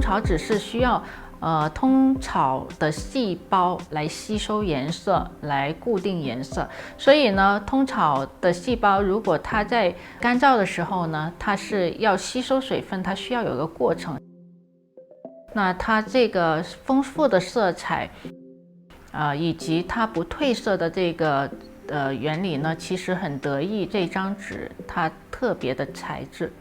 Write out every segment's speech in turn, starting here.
草只是需要通草的细胞来吸收颜色，来固定颜色。所以呢，通草的细胞如果它在干燥的时候呢，它是要吸收水分，它需要有个过程。那它这个丰富的色彩，以及它不褪色的这个原理呢，其实很得益这张纸它特别的材质。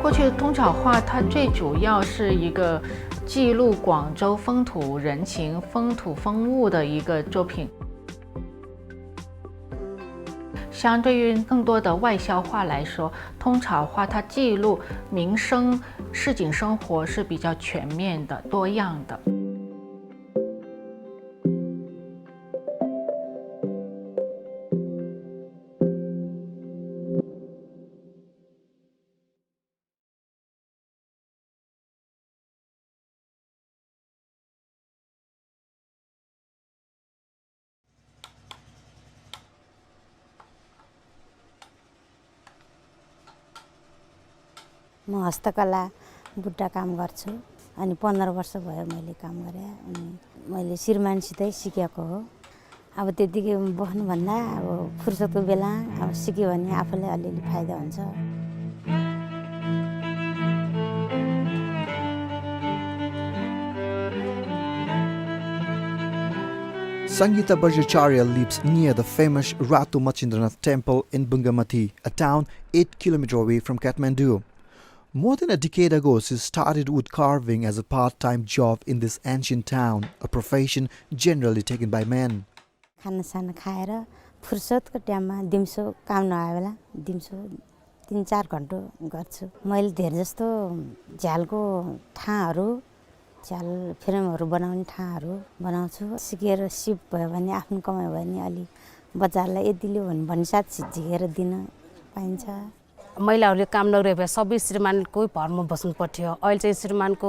过去的通草画，它最主要是一个记录广州风土人情、风土风物的一个作品。相对于更多的外销画来说，通草画它记录民生、市井生活是比较全面的、多样的。म हस्तकला बुट्टा काम गर्छु अनि 15 वर्ष भयो मैले काम गरे अनि मैले श्रीमानसितै सिकेको हो। अब त्यतिकै बस्नु भन्दा अब फुर्सदको बेला अब सिक्यो भने आफूलाई अलिअलि फाइदा हुन्छ। Sangeeta Bajracharya lives near the famous Ratu Machindranath temple in Bungamati, a town 8 km away from Kathmandu. More than a decade ago, she started wood carving as a part-time job in this ancient town, a profession generally taken by men. खानासाना खाएर फुर्सदको टाइममा दिउँसो काम नआए बेला दिउँसो 3-4 घण्टा गर्छु। मैले धेरै जस्तो झ्यालको ठाहरू, झ्याल फ्रेमहरू बनाउने ठाहरू बनाउँछु। सिकेर सिप भयो भने आफ्नो कमाइ भयो भने अलि बजारलाई यति लियो भने साथ झिकेर दिन पाइन्छ। महिलाहरूले काम नगरे सबै श्रीमानको भरमा बस्नु पर्थ्यो। अहिले चाहिँ श्रीमानको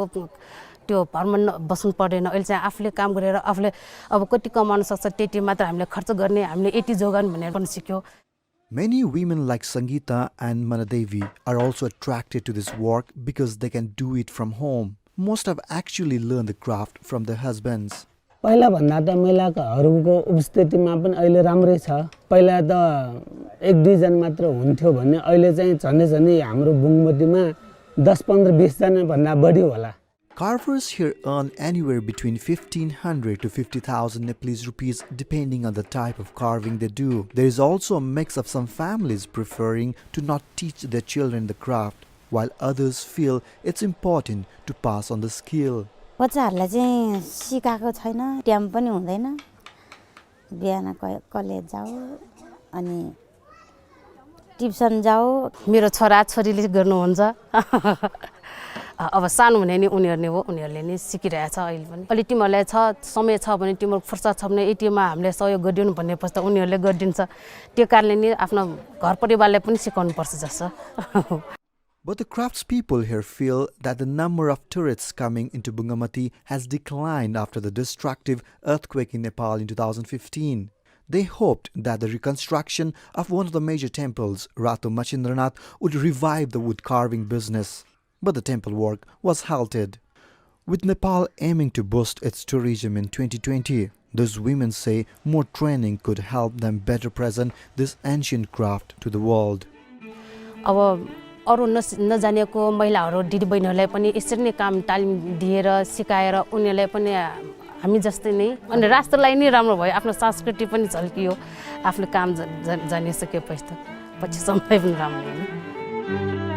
त्यो भरमा बस्नु पर्दैन। अहिले चाहिँ आफूले काम गरेर आफूले अब कति कमाउन सक्छ त्यति मात्र हामीले खर्च गर्ने, हामीले यति जोगाउन भनेर पनि सिक्यो। Many women like Sangeeta and Manadevi are also attracted to this work because they can do it from home. Most have actually learned the craft from their husbands. पहिला भन्दा त महिलाहरूको उपस्थितिमा पनि अहिले राम्रै छ। पहिला त 1-2 जना मात्र हुन्थ्यो भने अहिले चाहिँ झन्डै हाम्रो बुङमतीमा 10-15-20 जना भन्दा बढी होला। Carvers here earn anywhere between 1,500 to 50,000 Nepalese rupees depending on the type of carving they do. There is also a mix of some families preferring to not teach their children the craft, while others feel it's important to pass on the skill. बच्चाहरूलाई चाहिँ सिकाएको छैन, time पनि हुँदैन। बिहान college जाऊ अनि tuition जाऊ। मेरो छोरा छोरीले गर्नुहुन्छ। अब सानो हुने नि उनीहरूले हो, उनीहरूले नि सिकिरहेछ अहिले पनि। अलि तिमीहरूलाई समय छ भने तिम्रो फुर्सद छ भने एटीमा हामीले सहयोग गरिदिनु भनेपछि त उनीहरूले गरिदिन्छ। त्यो कारणले नि आफ्नो घर परिवारलाई पनि सिकाउनु पर्छ जस्तो। But the craftspeople here feel that the number of tourists coming into Bungamati has declined after the destructive earthquake in Nepal in 2015. They hoped that the reconstruction of one of the major temples, Ratu Machindranath, would revive the wood carving business. But the temple work was halted. With Nepal aiming to boost its tourism in 2020, those women say more training could help them better present this ancient craft to the world. अरू नजानेको महिलाहरू दिदीबहिनीहरूलाई पनि यसरी नै काम तालिम दिएर सिकाएर उनीहरूलाई पनि हामी जस्तै नै अनि राष्ट्रलाई नै राम्रो भयो। आफ्नो संस्कृति पनि झल्कियो। आफ्नो काम जानिसकेपछि त पछि समय पनि राम्रो हो।